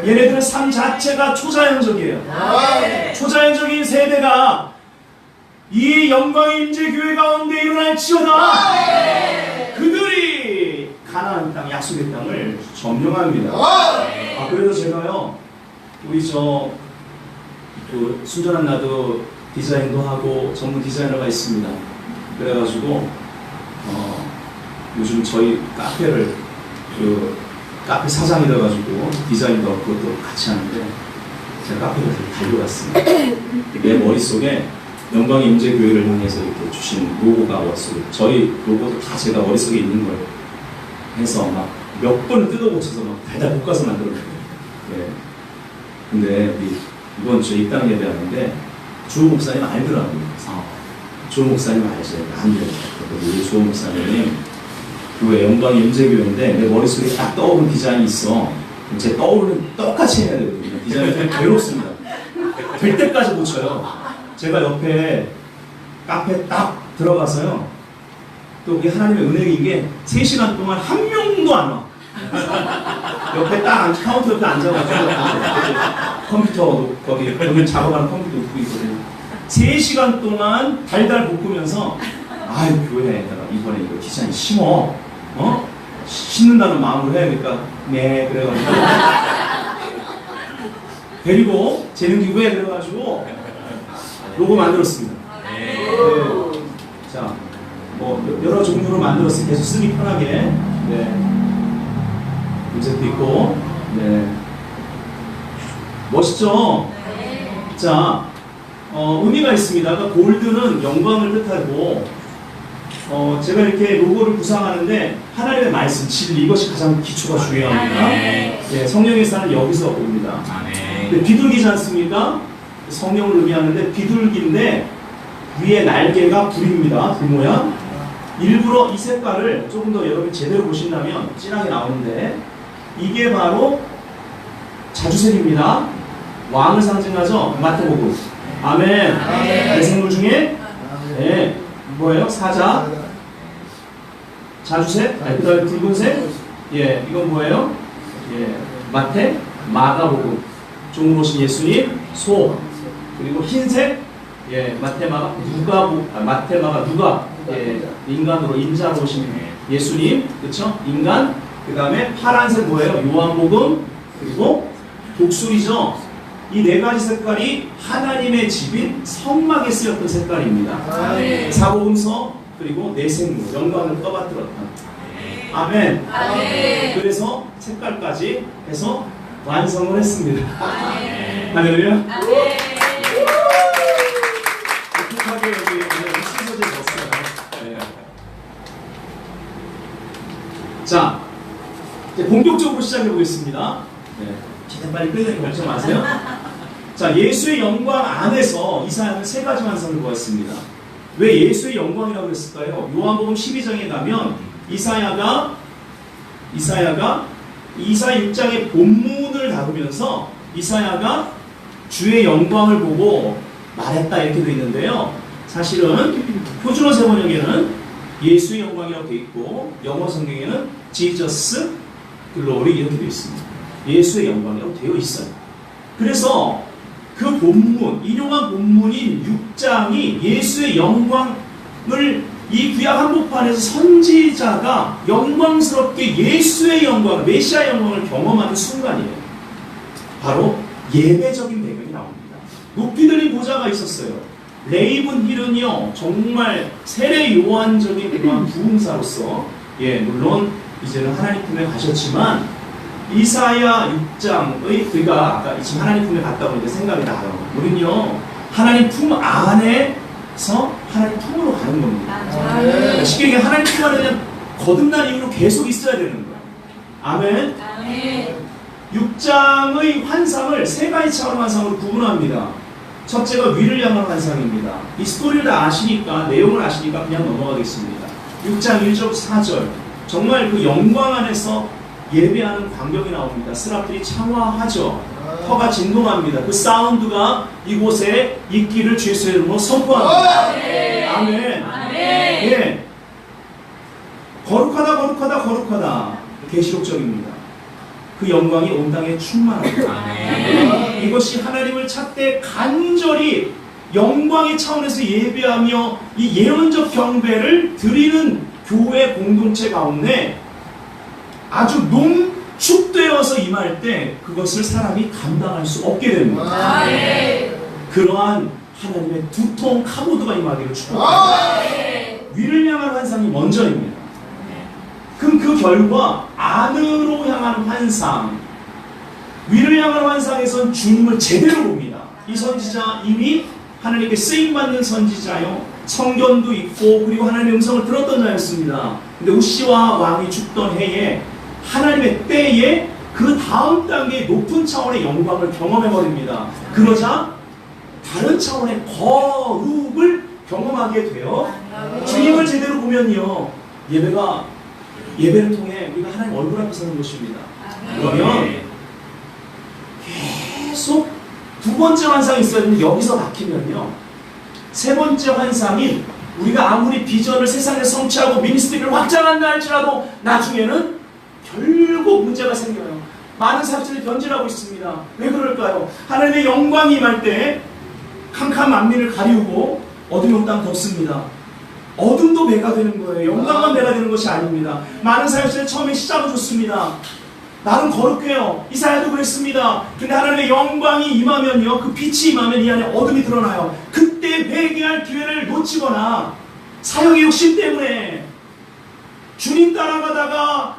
얘네들은 삶 자체가 초자연적이에요. 아멘. 초자연적인 세대가 이 영광의 임재 교회 가운데 일어날지어다. 그들이 가나안 땅, 약속의 땅을 점령합니다. 그래서 제가요, 우리 그 순전한 나도 디자인도 하고 전문 디자이너가 있습니다. 그래가지고 요즘 저희 카페를 그 카페 사장이 돼가지고 디자인도 그것도 같이 하는데 제가 카페를 달려갔습니다. 내 머릿속에 영광의 임재교회를 향해서 이렇게 주신 로고가 왔어요. 저희 로고도 다 제가 머릿속에 있는 걸 해서 막 몇 번을 뜯어고쳐서 막 달달 볶아서 만들었거든요. 네. 근데 이번 주에 입당 예배하는데 주호 목사님 알더라고요. 주호 목사님 알지? 안 돼요. 우리 주호 목사님 교회 영광의 임재교회인데 내 머릿속에 딱 떠오르는 디자인이 있어. 제 떠오르는 똑같이 해야 되거든요. 디자인이 되게 괴롭습니다. 될 때까지 못 쳐요. 제가 옆에 카페 딱 들어가서요. 또 우리 하나님의 은혜인 게 3시간 동안 한 명도 안 와. 옆에 딱 카운터 옆에 앉아가지고 컴퓨터 거기 작업하는 컴퓨터 놓고 있거든요. 3시간 동안 달달 볶으면서 아유 교회에다가 이번에 이거 디자인 심어. 심는다는 마음으로 해야겠다. 네 그래가지고 데리고 재능기구에 그래가지고 로고 만들었습니다. 네. 자, 뭐 여러 종류로 만들었으니 계속 쓰기 편하게. 네. 문제도 있고. 네. 멋있죠? 네. 자, 의미가 있습니다. 그러니까 골드는 영광을 뜻하고, 제가 이렇게 로고를 구상하는데 하나님의 말씀, 진리 이것이 가장 기초가 중요합니다. 네, 성령의 사는 여기서 옵니다. 근데 비둘기지 않습니까? 성령을 의미하는데 비둘기인데 위에 날개가 불입니다. 불 모양. 일부러 이 색깔을 조금 더 여러분 제대로 보신다면 진하게 나오는데 이게 바로 자주색입니다. 왕을 상징하죠. 마태복음. 아멘. 대생물 중에 네, 뭐예요? 사자, 자주색, 그 다음에 붉은색. 예, 이건 뭐예요? 예, 마태, 마가복음. 종으로 오신 예수님, 소. 그리고 흰색, 예, 마테마가 누가, 예, 인간으로 인자로 오신 예수님, 그렇죠? 인간. 그 다음에 파란색 뭐예요? 요한복음. 그리고 독수리죠. 이 4가지 색깔이 하나님의 집인 성막에 쓰였던 색깔입니다. 아멘. 사복음서 그리고 내생물 영광을 떠받들었다. 아멘. 아멘. 그래서 색깔까지 해서 완성을 했습니다. 아멘. 할렐루야. 아멘. 독특하게 여기 오늘 순서대로 넣었어요. 네. 자, 이제 본격적으로 시작해 보겠습니다. 네. 최대한 빨리 끝내는 걱정 마세요. 자, 예수의 영광 안에서 이사야는 3가지 완성을 보았습니다. 왜 예수의 영광이라고 그랬을까요? 요한복음 12장에 가면 이사야가 이사야 6장의 본문을 다루면서 이사야가 주의 영광을 보고 말했다 이렇게 되어 있는데요. 사실은 표준어 세번역에는 예수의 영광이라고 되어 있고 영어 성경에는 Jesus Glory 이렇게 되어 있습니다. 예수의 영광이라고 되어 있어요. 그래서 그 본문, 인용한 본문인 6장이 예수의 영광을 이 구약 한복판에서 선지자가 영광스럽게 예수의 영광, 메시아의 영광을 경험하는 순간이에요. 바로 예배적인 배경이 나옵니다. 높이 들린 보좌가 있었어요. 레이븐 힐은요 정말 세례 요한적인 그런 부흥사로서 물론 이제는 하나님 품에 가셨지만 이사야 6장의 그가 아까 지금 하나님 품에 갔다고 이제 생각이 나요. 우리는요 하나님 품 안에서 하나님 품으로 가는 겁니다. 그러니까 쉽게 얘기하면 하나님 품 안에 그냥 거듭난 이후로 계속 있어야 되는 거예요. 아멘. 아멘. 6장의 환상을 3가지 차원 환상으로 구분합니다. 첫째가 위를 향한 환상입니다. 이 스토리를 다 아시니까, 내용을 아시니까 그냥 넘어가겠습니다. 6장 1절 4절 정말 그 영광 안에서 예배하는 광경이 나옵니다. 스랍들이 창화하죠. 터가 진동합니다. 그 사운드가 이곳에 있기를 주의 이름으로 선포합니다. 아멘. 아멘. 예. 거룩하다, 거룩하다, 거룩하다. 계시록적입니다. 그 영광이 온 땅에 충만합니다. 아멘. 이것이 하나님을 찾되 간절히 영광의 차원에서 예배하며 이 예언적 경배를 드리는 교회 공동체 가운데 아주 농축되어서 임할 때 그것을 사람이 감당할 수 없게 됩니다. 아멘. 그러한 하나님의 두통 카보드가 임하기를 축복합니다. 위를 향한 환상이 먼저입니다. 그럼 그 결과 안으로 향한 환상, 위를 향한 환상에선 주님을 제대로 봅니다. 이 선지자 이미 하나님께 쓰임받는 선지자요, 성견도 있고 그리고 하나님의 음성을 들었던 자였습니다. 근데 우시와 왕이 죽던 해에 하나님의 때에 그 다음 단계의 높은 차원의 영광을 경험해버립니다. 그러자 다른 차원의 거룩을 경험하게 돼요. 주님을 제대로 보면요, 예배를 통해 우리가 하나님 얼굴 앞에 서는 것입니다. 그러면 계속 두 번째 환상이 있어야 되는데 여기서 막히면요, 세 번째 환상인 우리가 아무리 비전을 세상에 성취하고 미니스트리를 확장한다 할지라도 나중에는 결국 문제가 생겨요. 많은 사람들이 변질하고 있습니다. 왜 그럴까요? 하나님의 영광이 임할 때 캄캄 만민을 가리우고 어둠이 온 땅 덮습니다. 어둠도 배가 되는 거예요. 영광만 배가 되는 것이 아닙니다. 많은 사역자들 처음에 시작은 좋습니다. 나는 거룩해요. 이사야도 그랬습니다. 근데 하나님의 영광이 임하면요, 그 빛이 임하면 이 안에 어둠이 드러나요. 그때 회개할 기회를 놓치거나 사역의 욕심 때문에 주님 따라가다가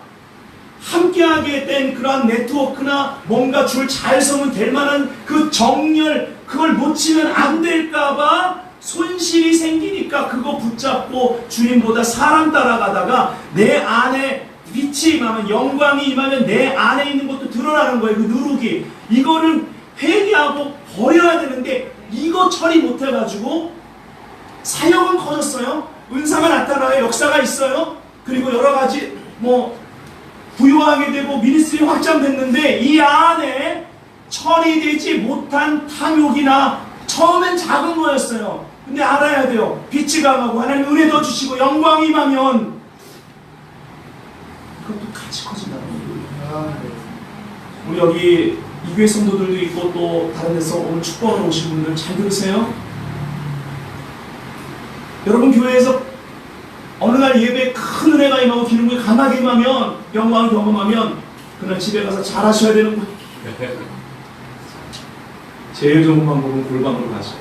함께하게 된 그러한 네트워크나 뭔가 줄 잘 서면 될 만한 그 정열, 그걸 놓치면 안 될까봐 손실이 생기니까 그거 붙잡고 주님보다 사람 따라가다가 내 안에 빛이 임하면, 영광이 임하면 내 안에 있는 것도 드러나는 거예요. 그 누룩이. 이거를 회개하고 버려야 되는데 이거 처리 못해가지고 사역은 커졌어요. 은사가 나타나요. 역사가 있어요. 그리고 여러 가지 부유하게 되고 미니스트리 확장됐는데 이 안에 처리되지 못한 탐욕이나 처음엔 작은 거였어요. 근데 알아야 돼요. 빛이 강하고 하나님 은혜도 주시고 영광이 임하면 그것도 같이 커진다는 거예요. 우리 여기 이교회 성도들도 있고 또 다른 데서 오늘 축복하러 오신 분들 잘 들으세요. 여러분 교회에서 어느 날 예배에 큰 은혜가 임하고 기름이 강하게 임하면, 영광을 경험하면 그날 집에 가서 잘하셔야 되는 거예요. 제일 좋은 방법은 골방으로 가셔.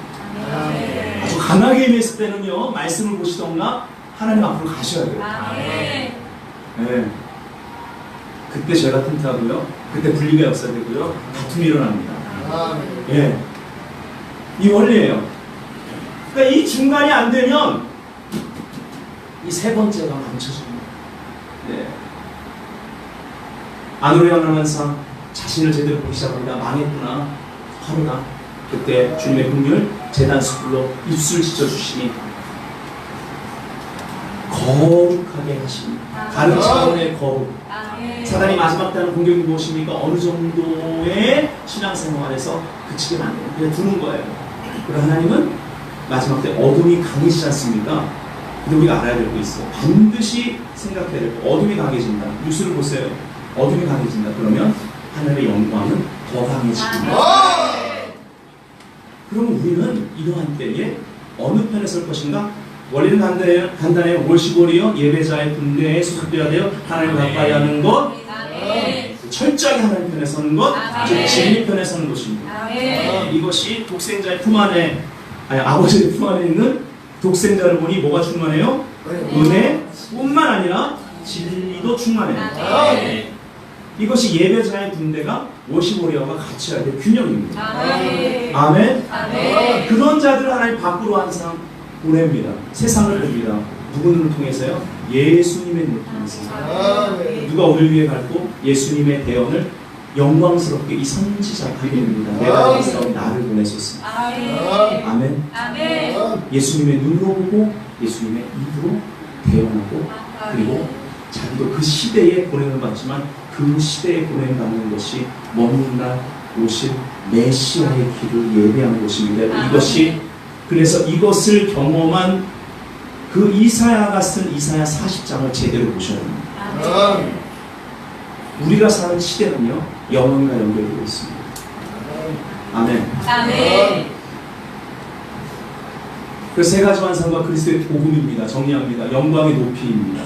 아주 강하게 임했을 때는요, 말씀을 보시던가 하나님 앞으로 가셔야 돼요. 네. 그때 죄가 틈타고요, 그때 분리가 역사되고요, 다툼이 일어납니다. 예. 이 원리예요. 그러니까 이 중간이 안 되면 이 세 번째가 망쳐집니다. 네. 안으로 향하는 환상, 자신을 제대로 보기 시작합니다. 망했구나, 하루나. 그때 주님의 긍휼, 제단 수불로 입술 찢어주시니 거룩하게 하십니다. 다른 차원의 거룩. 사단이 마지막 때는 공격이 무엇입니까? 어느 정도의 신앙생활에서 그치게 만드는, 그냥 두는 거예요. 그러나 하나님은 마지막 때 어둠이 강해지지 않습니까? 근데 우리가 알아야 될 게 있어요. 반드시 생각해야 될 거. 어둠이 강해진다. 뉴스를 보세요. 어둠이 강해진다. 그러면 하늘의 영광은 더 강해집니다. 그럼 우리는 이러한 때에 어느 편에 설 것인가? 원리는 간단해요. 올 15일이요. 예배자의 군대에 소속되어야 돼요. 하나님 가까이 하는 것, 철저하게 하나님 편에 서는 것, 즉 진리 편에 서는 것입니다. 이것이 독생자의 품 안에, 아버지의 품 안에 있는 독생자를 보니 뭐가 충만해요? 은혜뿐만 아니라 진리도 충만해요. 이것이 예배자의 군대가 55리아와 같이 해야 될 균형입니다. 아멘. 그런 자들을 하나님 밖으로 항상 보냅니다. 세상을 봅니다. 누구를 통해서요? 예수님의 눈을 통해서. 누가 우리를 위해 갈고 예수님의 대언을 영광스럽게 이 선지자가 이릅니다. 내가 영광스러운 나를 보내셨습니다. 아멘. 예수님의 눈으로 보고 예수님의 입으로 대언하고, 그리고 자기도 그 시대에 보냄을 받지만 그 시대에 보냄을 받는 것이 먼 날 오실 메시아의 길을 예배하는 것입니다. 이것이, 그래서 이것을 경험한 그 이사야가 쓴 이사야 40장을 제대로 보셔야 합니다. 우리가 사는 시대는요, 영혼과 연결되어 있습니다. 아멘. 아멘. 그 세 가지 환상과 그리스도의 복음입니다. 정리합니다. 영광의 높이입니다.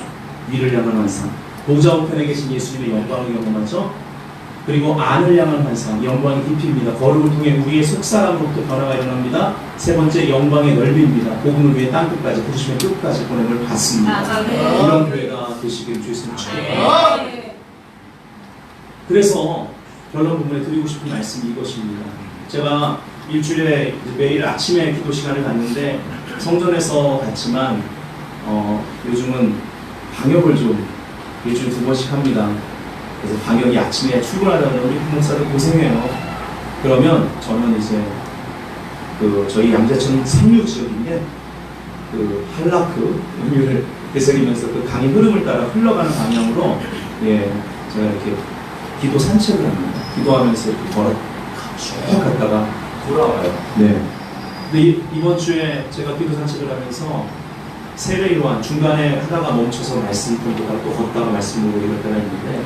위를 향한 환상. 보좌 우편에 계신 예수님의 영광을 경험하죠. 그리고 안을 향한 환상, 영광의 깊이입니다. 거룩을 통해 우리의 속사람으로부터 변화가 일어납니다. 세 번째, 영광의 넓이입니다. 복음을 위해 땅끝까지, 부르심의 끝까지 보냄을 받습니다. 아멘. 이런 교회가 되시길 주의스님 축복합니다. 아멘. 그래서 결론 부분에 드리고 싶은 말씀이 이것입니다. 제가 일주일에 매일 아침에 기도 시간을 갖는데 성전에서 갔지만 요즘은 방역을 좀 일주일에 2번씩 합니다. 그래서 방역이 아침에 출근하다 보면 우리 목사들 고생해요. 그러면 저는 이제 저희 양재천 상류 지역인데 한라크 음유를 되새기면서 그 강의 흐름을 따라 흘러가는 방향으로 제가 이렇게 기도 산책을 합니다. 기도하면서 이렇게 쭉 갔다가 돌아와요. 네. 근데 이번 주에 제가 기도 산책을 하면서 세례 요한 중간에 하다가 멈춰서 말씀 듣다가 또 걷다가 말씀 보고 이럴 때가 있는데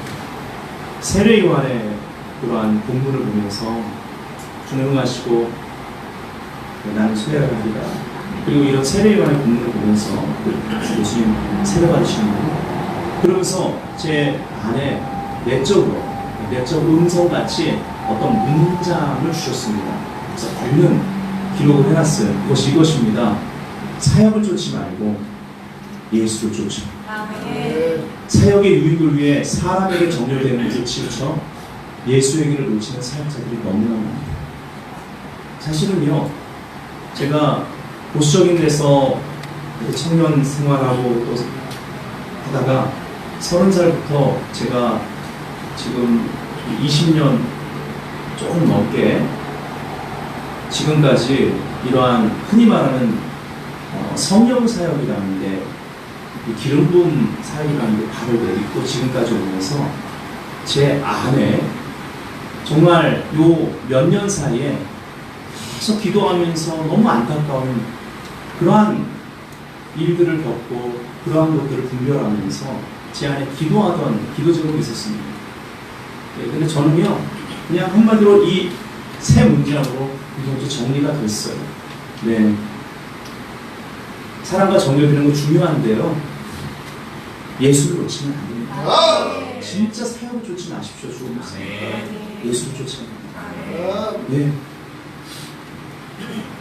세례 요한의 그러한 본문을 보면서 주님 응하시고 나는 세례를 합니다. 그리고 이런 세례 요한의 본문을 보면서 예수님 세례 받으시는 거 그러면서 제 안에 내적 음성같이 어떤 문장을 주셨습니다. 그래서 얼른 기록을 해놨어요. 그것이 이것입니다. 사역을 쫓지 말고 예수를 쫓아. 아멘. 사역의 유익을 위해 사람에게 정렬되는 것을 치우쳐 예수의 길을 놓치는 사역자들이 너무나 많아요. 사실은요, 제가 보수적인 데서 청년 생활하고 또 하다가 30살부터 제가 지금 20년 조금 넘게 지금까지 이러한 흔히 말하는 성령 사역이라는 게 기름 부음 사역이라는 게 발을 내딛고 지금까지 오면서 제 안에 정말 요 몇 년 사이에 계속 기도하면서 너무 안타까운 그러한 일들을 겪고 그러한 것들을 분별하면서 제 안에 기도하던 기도 제목이 있었습니다. 근데 저는요, 그냥 한마디로 이 세 문장으로 이제 정리가 됐어요. 네. 사랑과 정결되는 거 중요한데요. 예수를 놓치면 안 됩니다. 진짜 사역을 쫓지 마십시오, 주님. 예수를 쫓아야 됩니다. 네.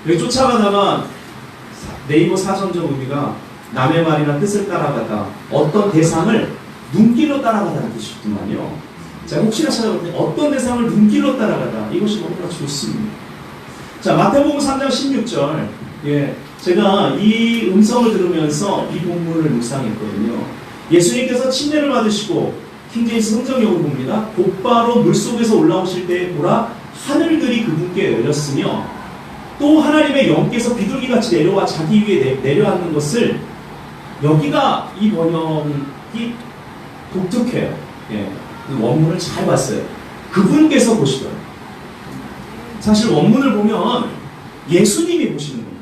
여기 쫓아가다가 네이버 사전적 의미가 남의 말이나 뜻을 따라가다 어떤 대상을 눈길로 따라가다는 뜻이더만요. 자, 혹시나 찾아볼 때 어떤 대상을 눈길로 따라가다 이것이 너무나 좋습니다. 자, 마태복음 3장 16절. 제가 이 음성을 들으면서 이 본문을 묵상했거든요. 예수님께서 침례를 받으시고 킹제임스 성경역을 봅니다. 곧바로 물속에서 올라오실 때 보라 하늘들이 그분께 열렸으며 또 하나님의 영께서 비둘기같이 내려와 자기 위에 내려앉는 것을 여기가 이 번역이 독특해요. 그 원문을 잘 봤어요. 그분께서 보시더라고요. 사실 원문을 보면 예수님이 보시는 겁니다.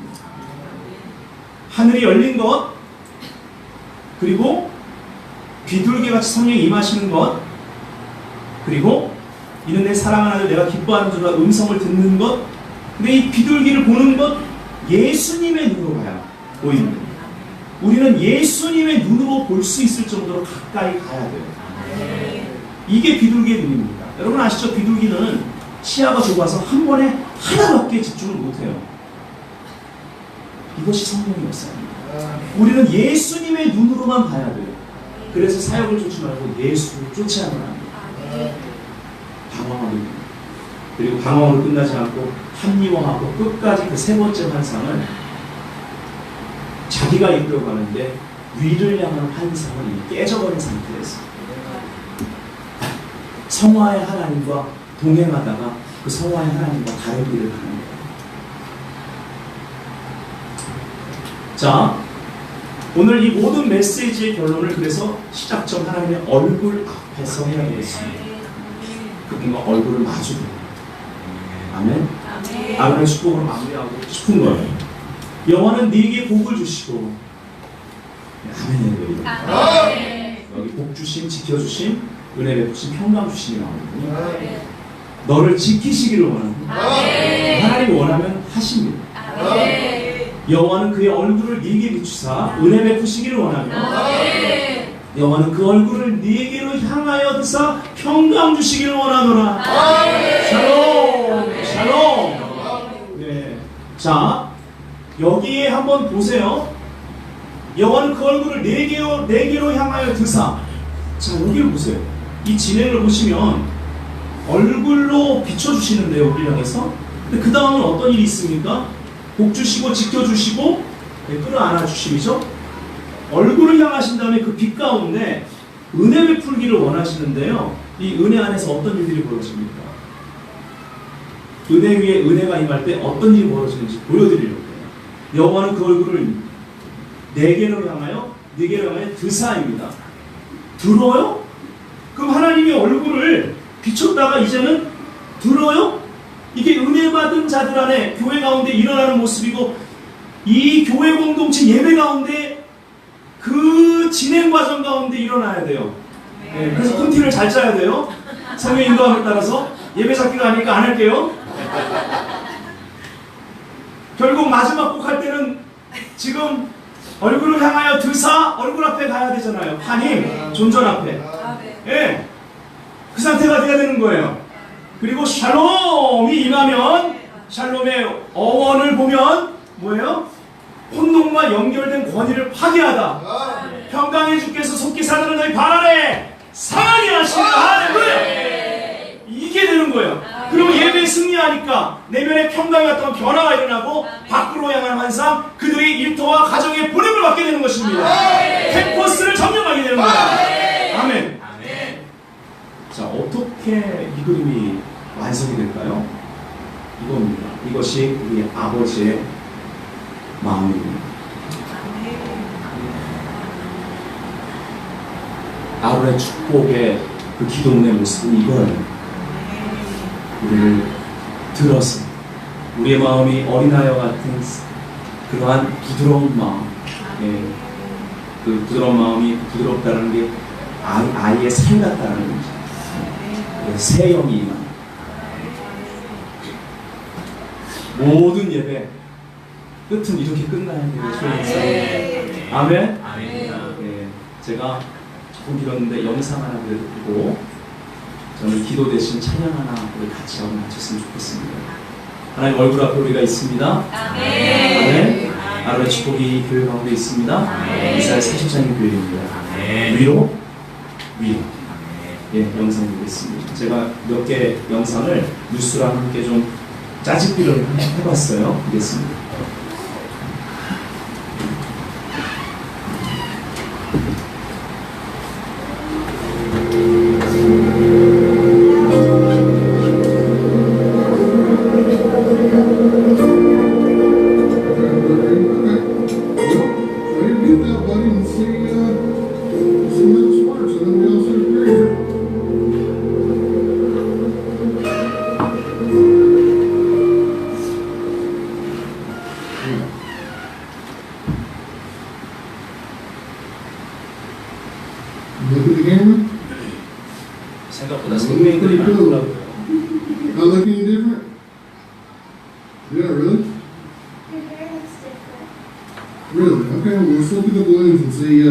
하늘이 열린 것, 그리고 비둘기같이 성령이 임하시는 것, 그리고 이는 내 사랑하는 아들 내가 기뻐하는 줄과 음성을 듣는 것. 근데 이 비둘기를 보는 것 예수님의 눈으로 봐야 보이는 거예요. 우리는 예수님의 눈으로 볼 수 있을 정도로 가까이 가야 돼요. 이게 비둘기의 눈입니다. 여러분 아시죠? 비둘기는 시야가 좁아서 한 번에 하나밖에 집중을 못해요. 이것이 성령의 역사입니다. 우리는 예수님의 눈으로만 봐야 돼요. 그래서 사역을 쫓지 말고 예수를 쫓아야만 합니다. 방황하는 그리고 방황으로 끝나지 않고 합리화하고 끝까지 그 세 번째 환상을 자기가 이끌어 가는데 위를 향한 환상을 깨져버린 상태에서 성화의 하나님과 동행하다가 그 성화의 하나님과 다른 길을 가는 거예요. 자, 오늘 이 모든 메시지의 결론을 그래서 시작점 하나님의 얼굴 앞에서 해야 되겠습니다. 그분과 얼굴을 마주보고 아멘. 아멘의 축복으로 마무리하고 싶은 거예요. 여호와는 네게 복을 주시고 아멘이에요. 여기 복 주심, 지켜주심, 은혜 베푸신 평강 주시기 나오거든요. 너를 지키시기를 원합니다. 하나님이 원하면 하십니다. 여호와는 그의 얼굴을 네게 비추사 은혜 베푸시기를 원합니다. 여호와는 그 얼굴을 네게로 향하여 드사 평강 주시기를 원하노라. 샬롬, 샬롬. 네. 자, 여기에 한번 보세요. 여호와는 그 얼굴을 네게로 향하여 드사. 자, 여기를 보세요. 이 진행을 보시면 얼굴로 비춰주시는데요, 우리를 향해서. 근데 그 다음은 어떤 일이 있습니까? 복 주시고 지켜주시고 끌어안아 주심이죠. 얼굴을 향하신 다음에 그 빛 가운데 은혜 베풀기를 원하시는데요. 이 은혜 안에서 어떤 일들이 벌어집니까? 은혜 위에 은혜가 임할 때 어떤 일이 벌어지는지 보여드리려고 해요. 여호와는 그 얼굴을 네게로 향하여 드사입니다. 들어요? 그럼 하나님의 얼굴을 비췄다가 이제는 들어요? 이게 은혜 받은 자들 안에 교회 가운데 일어나는 모습이고, 이 교회 공동체 예배 가운데 그 진행 과정 가운데 일어나야 돼요. 네, 그래서 콘티를 잘 짜야 돼요. 성의 인도함에 따라서. 예배 잡기가 아니니까 안 할게요. 결국 마지막 곡 할 때는 지금 얼굴을 향하여 드사, 얼굴 앞에 가야 되잖아요. 하나님 존전 앞에. 예, 그 상태가 돼야 되는 거예요. 그리고 샬롬이 임하면, 샬롬의 어원을 보면 뭐예요? 혼돈과 연결된 권위를 파괴하다. 평강의 주께서 속히 사는 너희 발 아래 상하게 하시라. 할렐루야. 이게 되는 거예요. 그리고 예배에 승리하니까 내면의 평강이 어떤 변화가 일어나고 밖으로 향하는 환상, 그들이 일터와 가정의 보냄을 받게 되는 것입니다. 캠퍼스를 점령하게 되는 거예요. 아멘. 자, 어떻게 이 그림이 완성이 될까요? 이겁니다. 이것이 우리 아버지의 마음입니다. 아론의 축복의 그 기도문의 모습은 이거예요. 우리를 들어서 우리의 마음이 어린아이와 같은 그러한 부드러운 마음, 그 부드러운 마음이 부드럽다는 게 아이의 살 같다는 거죠. 새 영이 임한 모든 예배 끝은 이렇게 끝나야 되겠죠. 아멘. 네, 제가 조금 길었는데 영상 하나 그려드리고 저는 기도 대신 찬양 하나 우리 같이 하고 마쳤으면 좋겠습니다. 하나님 얼굴 앞에 우리가 있습니다. 아멘. 아론의 축복이 교회 가운데 있습니다. 이스라엘 40장의 교회입니다. 위로. 예, 영상 보겠습니다. 제가 몇 개 영상을 뉴스랑 함께 좀 짜집기를 해봤어요. 보겠습니다. Look at the camera. 생각보다 선명히들이 많더라고요. Not look any different? Yeah, really? Your hair looks different. Really? Okay, well, let's look at the balloons and see,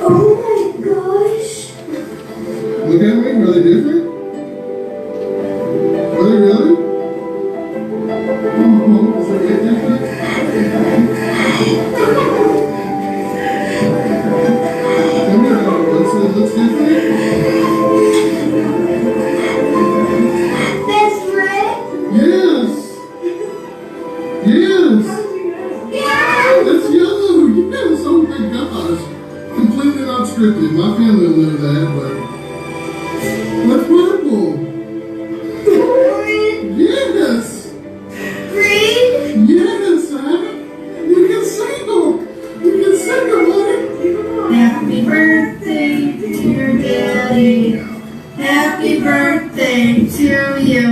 Oh my gosh. look at me, are they different? Are they really? Oh, is that different? Tell me about it, it looks different? That's red. Yes! Yes! Yeah. That's yellow! Yes! Oh my gosh! Completely not scripted. My family will know that, but... That's purple! Green. Yes! Green. Yes, Sam! You can sing them! You can sing them, honey! Happy birthday, dear Daddy. Happy birthday to you.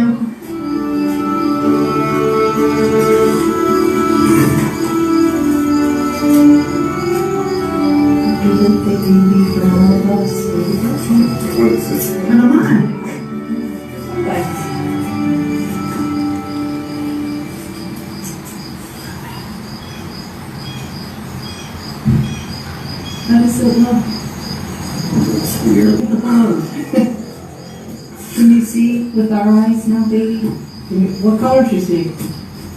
What Can you see with our eyes now, baby? What colors you see?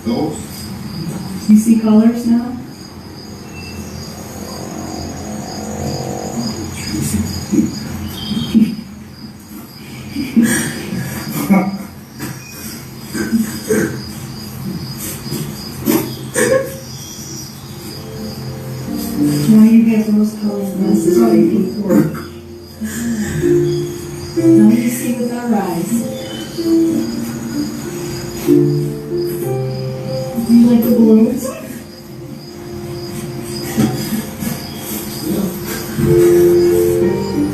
Those? You see colors now? Now you get those colors necessary for now you see with our eyes. Do you like the balloons?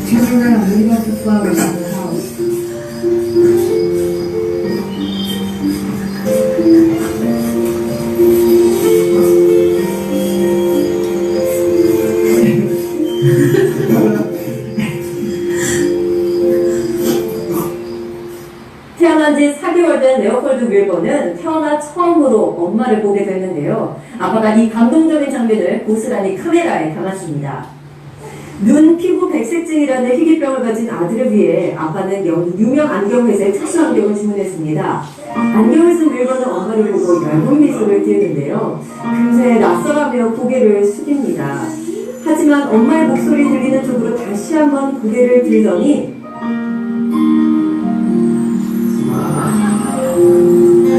Turn around. What about the flowers in the house? 태어난 지 4개월 된 레오폴드 윌버는 태어나 처음으로 엄마를 보게 됐는데요. 아빠가 이 감동적인 장면을 고스란히 카메라에 담았습니다. 눈, 피부 백색증이라는 희귀병을 가진 아들을 위해 아빠는 유명 안경회사에 특수 안경을 주문했습니다. 안경을 쓴 윌버는 엄마를 보고 얇은 미소를 띄우는데요. 금세 낯설하며 고개를 숙입니다. 하지만 엄마의 목소리 들리는 쪽으로 다시 한번 고개를 들더니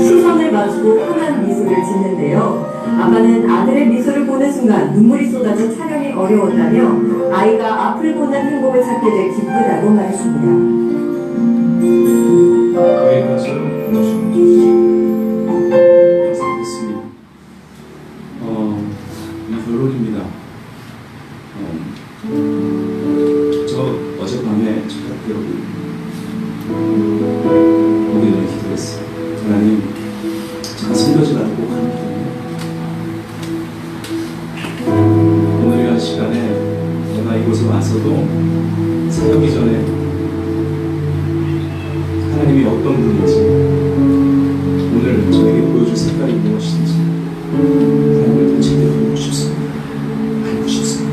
시선을 마주고 환한 미소를 짓는데요. 아빠는 아들의 미소를 보는 순간 눈물이 쏟아져 촬영이 어려웠다며 아이가 앞을 보는 행복을 찾게 돼 기쁘다고 말했습니다. 여기까지는 감사드렸습니다. 이 결론입니다. 저 어젯밤에 저녁 우리는 기도했어요. 하나님, 제가 설교지라도 꼭 하는 기도예요. 오늘 이 시간에 내가 이곳에 와서도 사역이 전에 하나님이 어떤 분인지, 오늘 저에게 보여줄 색깔이 무엇인지 하나님을 더 제대로 보고 싶습니다. 알고 싶습니다.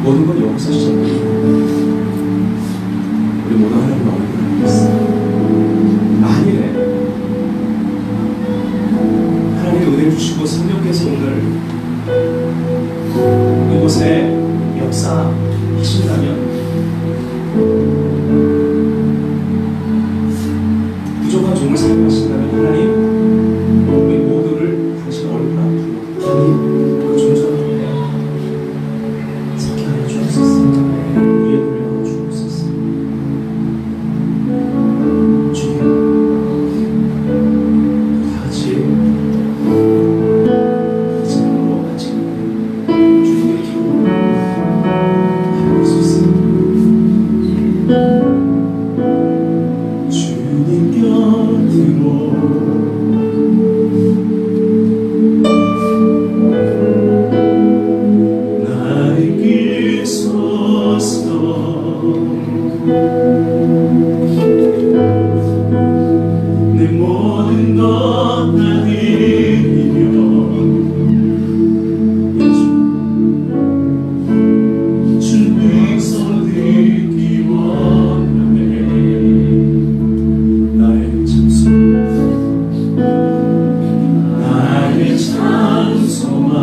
모든 건 여기서 시작됩니다. 우리 모두 하나님 얼굴을 알고 있어요. 만일에 하나님이 은혜 주시고 성령께서 오늘 이곳에 역사하신다면 부족한 종을 사용하신다면 하나님 우리 모두를 당신 얼굴 앞으로 기니 그 존재 앞에 서게 하여 주옵소서. 위에 올려 주옵소서. 주님, 다 같이 이제로 같이 주님의 기도를 하고 있습니다. 주님 곁으로 나에게 서서 내 모든 것 다 드리며 주 빙선 듣기 원하네. 나의 찬송 나의 찬송아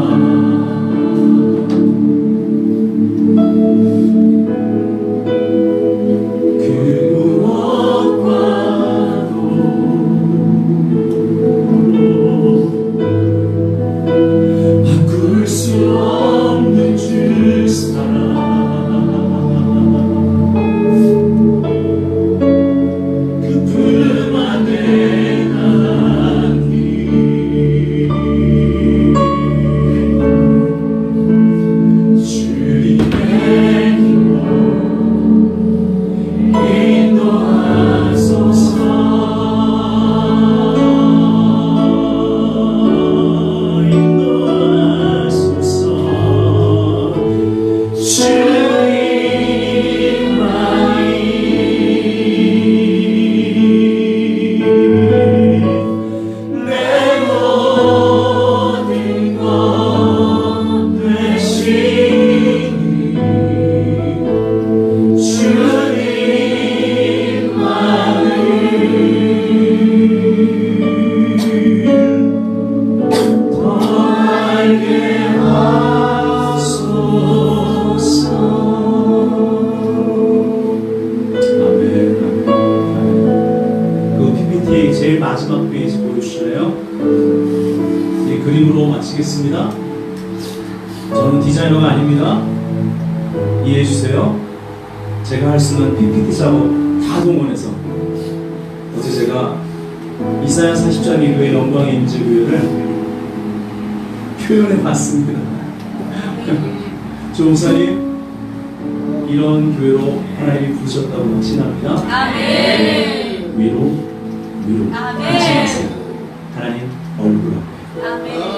그 무엇과도 바꿀 수 없는 주 사랑 그 품 안에 안기 주님의 힘으로 내 모든 것 되시니 저는 디자이너가 아닙니다. 이해해 주세요. 제가 할 수는 PPT 작업 다 동원해서 어제 제가 이사야 40장 이후의 영광의 임재 구현을 표현해 봤습니다. 조목사님, 이런 교회로 하나님이 부르셨다고 확신합니다. 위로, 위로. 하지 마세요. 하나님 얼굴 앞에.